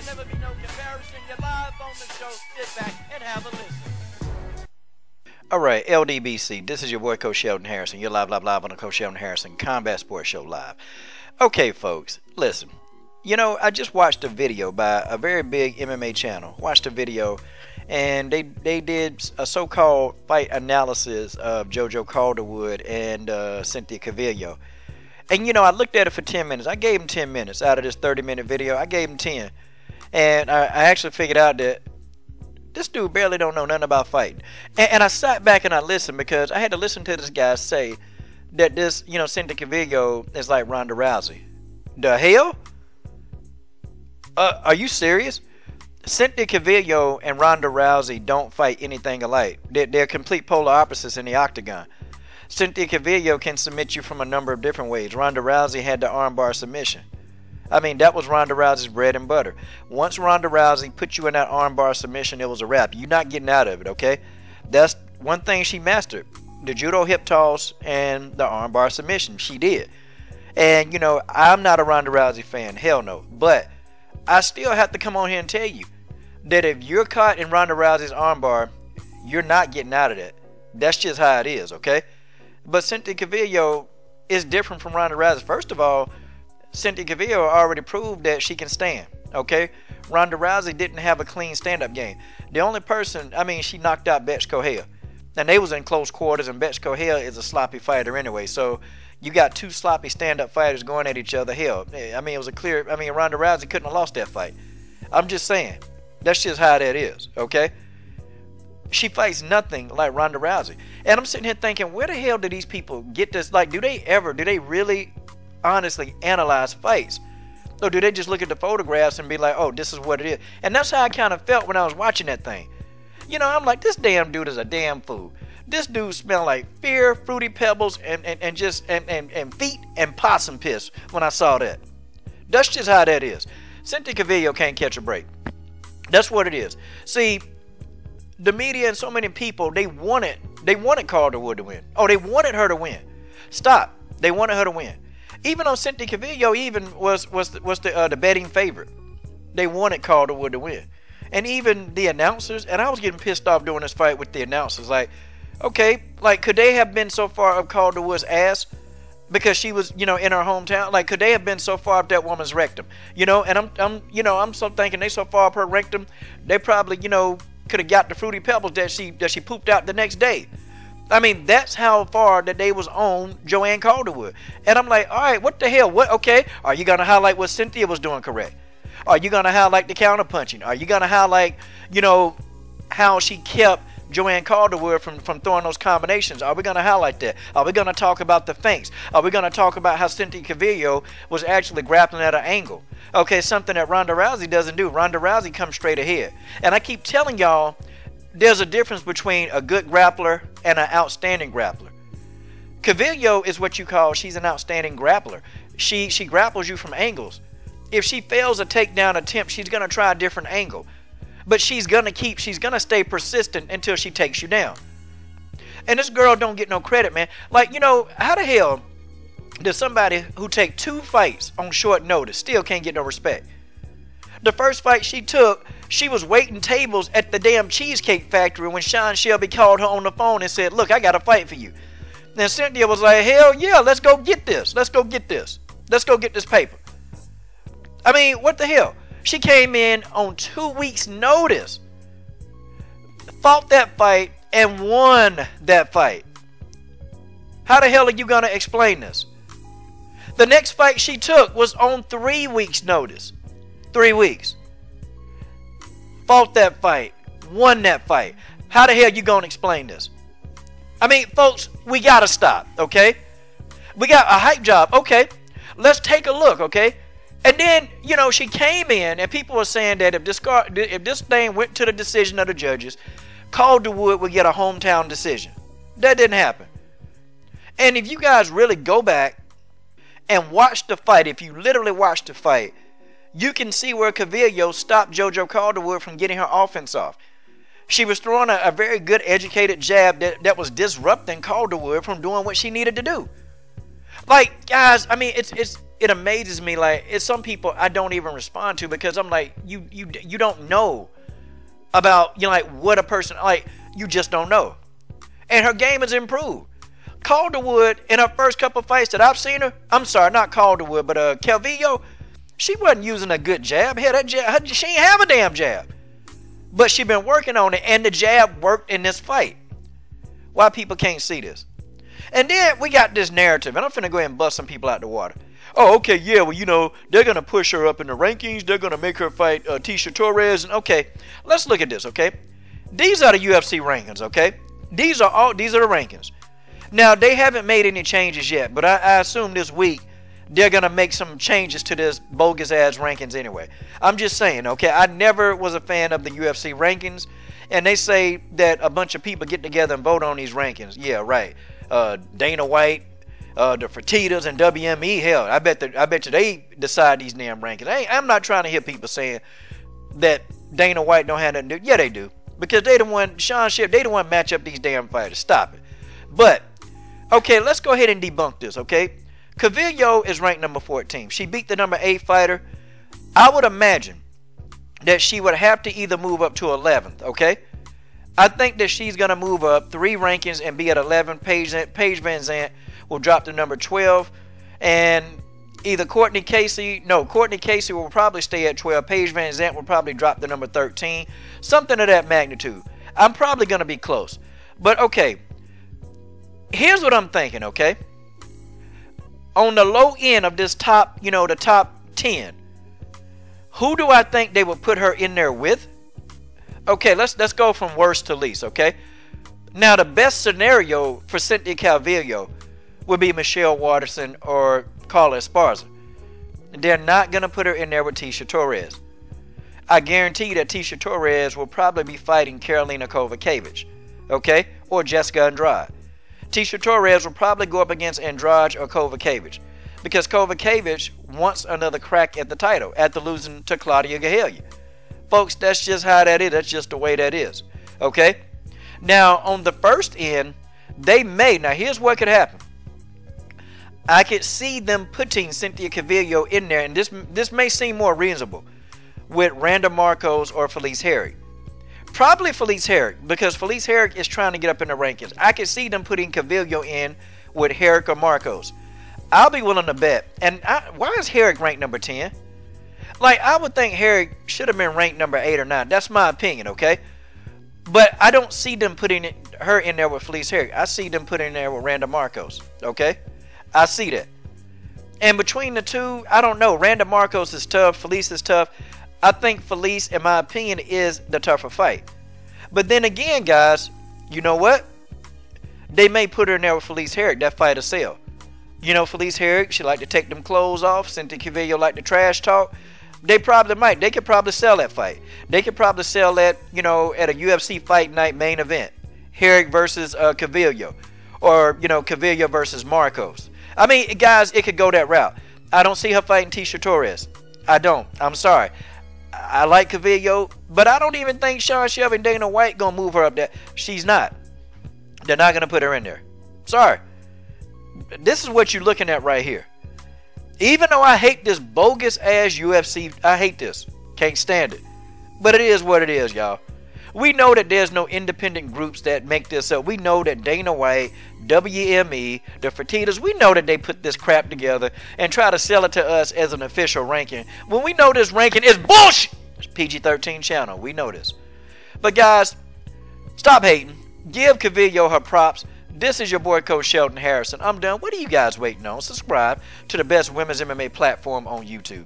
never be no comparison. You're live on the show. Sit back and have a listen. All right, LDBC. This is your boy, Coach Sheldon Harrison. You're live on the Coach Sheldon Harrison Combat Sports Show live. Okay, folks, listen. You know, I just watched a video by a very big MMA channel. Watched a video, and they did a so-called fight analysis of JoJo Calderwood and Cynthia Calvillo. And, you know, I looked at it for 10 minutes. I gave him 10 minutes out of this 30-minute video. I gave him 10. And I actually figured out that this dude barely don't know nothing about fighting. And I sat back and I listened because I had to listen to this guy say that this, you know, Cynthia Calvillo is like Ronda Rousey. The hell? Are you serious? Cynthia Calvillo and Ronda Rousey don't fight anything alike. They're complete polar opposites in the octagon. Cynthia Calvillo can submit you from a number of different ways. Ronda Rousey had the armbar submission. I mean, that was Ronda Rousey's bread and butter. Once Ronda Rousey put you in that armbar submission, it was a wrap. You're not getting out of it, okay? That's one thing she mastered. The judo hip toss and the armbar submission. She did. And, you know, I'm not a Ronda Rousey fan. Hell no. But I still have to come on here and tell you that if you're caught in Ronda Rousey's armbar, you're not getting out of that. That's just how it is, okay? But Cynthia Calvillo is different from Ronda Rousey. First of all, Cynthia Calvillo already proved that she can stand, okay? Ronda Rousey didn't have a clean stand-up game. The only person, I mean, she knocked out Betch Kohel. And they was in close quarters, and Betch Kohel is a sloppy fighter anyway, so you got two sloppy stand-up fighters going at each other. Hell, I mean, it was a clear... I mean, Ronda Rousey couldn't have lost that fight. I'm just saying. That's just how that is, okay? She fights nothing like Ronda Rousey. And I'm sitting here thinking, where the hell do these people get this? Like, do they really honestly analyze fights? Or do they just look at the photographs and be like, oh, this is what it is? And that's how I kind of felt when I was watching that thing. You know, I'm like, this damn dude is a damn fool. This dude smelled like fear, Fruity Pebbles, and feet and possum piss when I saw that. That's just how that is. Cynthia Calvillo can't catch a break. That's what it is. See, the media and so many people, they wanted Calderwood to win. Oh, they wanted her to win. Stop. They wanted her to win. Even though Cynthia Calvillo even was the betting favorite, they wanted Calderwood to win. And even the announcers, and I was getting pissed off during this fight with the announcers, like, okay, like, could they have been so far up Calderwood's ass because she was, you know, in her hometown? Like, could they have been so far up that woman's rectum? You know, and I'm so thinking they so far up her rectum, they probably, you know, could have got the Fruity Pebbles that she pooped out the next day. I mean, that's how far that they was on Joanne Calderwood. And I'm like, all right, what the hell? What? Okay, are you gonna highlight what Cynthia was doing correct? Are you gonna highlight the counter punching? Are you gonna highlight, you know, how she kept Joanne Calderwood from throwing those combinations? Are we going to highlight that? Are we going to talk about the feints? Are we going to talk about how Cynthia Calvillo was actually grappling at an angle? Okay, something that Ronda Rousey doesn't do. Ronda Rousey comes straight ahead. And I keep telling y'all, there's a difference between a good grappler and an outstanding grappler. Calvillo is what you call, she's an outstanding grappler. She grapples you from angles. If she fails a takedown attempt, she's going to try a different angle. But she's gonna stay persistent until she takes you down. And this girl don't get no credit, man. Like, you know, how the hell does somebody who take 2 fights on short notice still can't get no respect? The first fight she took, she was waiting tables at the damn Cheesecake Factory when Sean Shelby called her on the phone and said, look, I got a fight for you. And Cynthia was like, hell yeah, let's go get this. Let's go get this. Let's go get this paper. I mean, what the hell? She came in on 2 weeks' notice, fought that fight, and won that fight. How the hell are you going to explain this? The next fight she took was on 3 weeks' notice. 3 weeks. Fought that fight, won that fight. How the hell you going to explain this? I mean, folks, we got to stop, okay? We got a hype job, okay? Let's take a look, okay? And then, you know, she came in, and people were saying that if this thing went to the decision of the judges, Calderwood would get a hometown decision. That didn't happen. And if you guys really go back and watch the fight, if you literally watch the fight, you can see where Calvillo stopped JoJo Calderwood from getting her offense off. She was throwing a very good educated jab that was disrupting Calderwood from doing what she needed to do. Like, guys, I mean, it amazes me. Like, it's some people I don't even respond to because I'm like, you don't know about, you know, like what a person, like, you just don't know. And her game has improved. Calderwood, in her first couple fights that I've seen her, I'm sorry, not Calderwood, but Calvillo, she wasn't using a good jab. Hell, that jab, she ain't have a damn jab. But she been working on it, and the jab worked in this fight. Why people can't see this? And then we got this narrative, and I'm finna go ahead and bust some people out the water. Oh, okay, yeah, well, you know, they're gonna push her up in the rankings. They're gonna make her fight Tisha Torres. And okay, let's look at this. Okay, these are the UFC rankings. Okay, these are the rankings. Now, they haven't made any changes yet, but I assume this week they're going to make some changes to this bogus-ass rankings anyway. I'm just saying, okay? I never was a fan of the UFC rankings, and they say that a bunch of people get together and vote on these rankings. Yeah, right. Dana White, the Fertitas, and WMMA, hell, I bet you they decide these damn rankings. I'm not trying to hear people saying that Dana White don't have nothing to do. Yeah, they do. Because they the one, Sean Shipp, they the one match up these damn fighters. Stop it. But okay, let's go ahead and debunk this, okay? Calvillo is ranked number 14. She beat the number 8 fighter. I would imagine that she would have to either move up to 11th, okay? I think that she's going to move up 3 rankings and be at 11. Paige Van Zandt will drop to number 12. And either Courtney Casey will probably stay at 12. Paige Van Zandt will probably drop to number 13. Something of that magnitude. I'm probably going to be close. But okay, here's what I'm thinking, okay? On the low end of this top, you know, the top 10, who do I think they would put her in there with? Okay, let's go from worst to least, okay? Now, the best scenario for Cynthia Calvillo would be Michelle Waterson or Carla Esparza. They're not going to put her in there with Tisha Torres. I guarantee that Tisha Torres will probably be fighting Karolina Kowalkiewicz, okay? Or Jessica Andrade. Tisha Torres will probably go up against Andrade or Kowalkiewicz because Kowalkiewicz wants another crack at the title after losing to Claudia Gadelha. Folks, that's just how that is. That's just the way that is. Okay? Now, on the first end, they may. Now, here's what could happen. I could see them putting Cynthia Calvillo in there, and this may seem more reasonable, with Randa Marcos or Felice Herrig. Probably Felice Herrig, because Felice Herrig is trying to get up in the rankings. I can see them putting Calvillo in with Herrig or Marcos. I'll be willing to bet. And why is Herrig ranked number 10? Like, I would think Herrig should have been ranked number 8 or 9. That's my opinion, okay? But I don't see them putting her in there with Felice Herrig. I see them putting in there with Randa Marcos, okay? I see that. And between the two, I don't know. Randa Marcos is tough. Felice is tough. I think Felice, in my opinion, is the tougher fight. But then again, guys, you know what? They may put her in there with Felice Herrig. That fight will sell. You know, Felice Herrig, she like to take them clothes off. Cynthia Calvillo like to trash talk. They probably might. They could probably sell that fight. They could probably sell that, you know, at a UFC Fight Night main event. Herrig versus Calvillo. Or, you know, Calvillo versus Marcos. I mean, guys, it could go that route. I don't see her fighting Tisha Torres. I don't. I'm sorry. I like Calvillo, but I don't even think Sean Shelby and Dana White gonna move her up there. She's not. They're not gonna put her in there. Sorry. This is what you're looking at right here. Even though I hate this bogus ass UFC, I hate this. Can't stand it. But it is what it is, y'all. We know that there's no independent groups that make this up. We know that Dana White, WME, the Fertitas, we know that they put this crap together and try to sell it to us as an official ranking. When we know this ranking is bullshit. It's PG-13 channel. We know this. But guys, stop hating. Give Calvillo her props. This is your boy Coach Sheldon Harrison. I'm done. What are you guys waiting on? Subscribe to the best women's MMA platform on YouTube.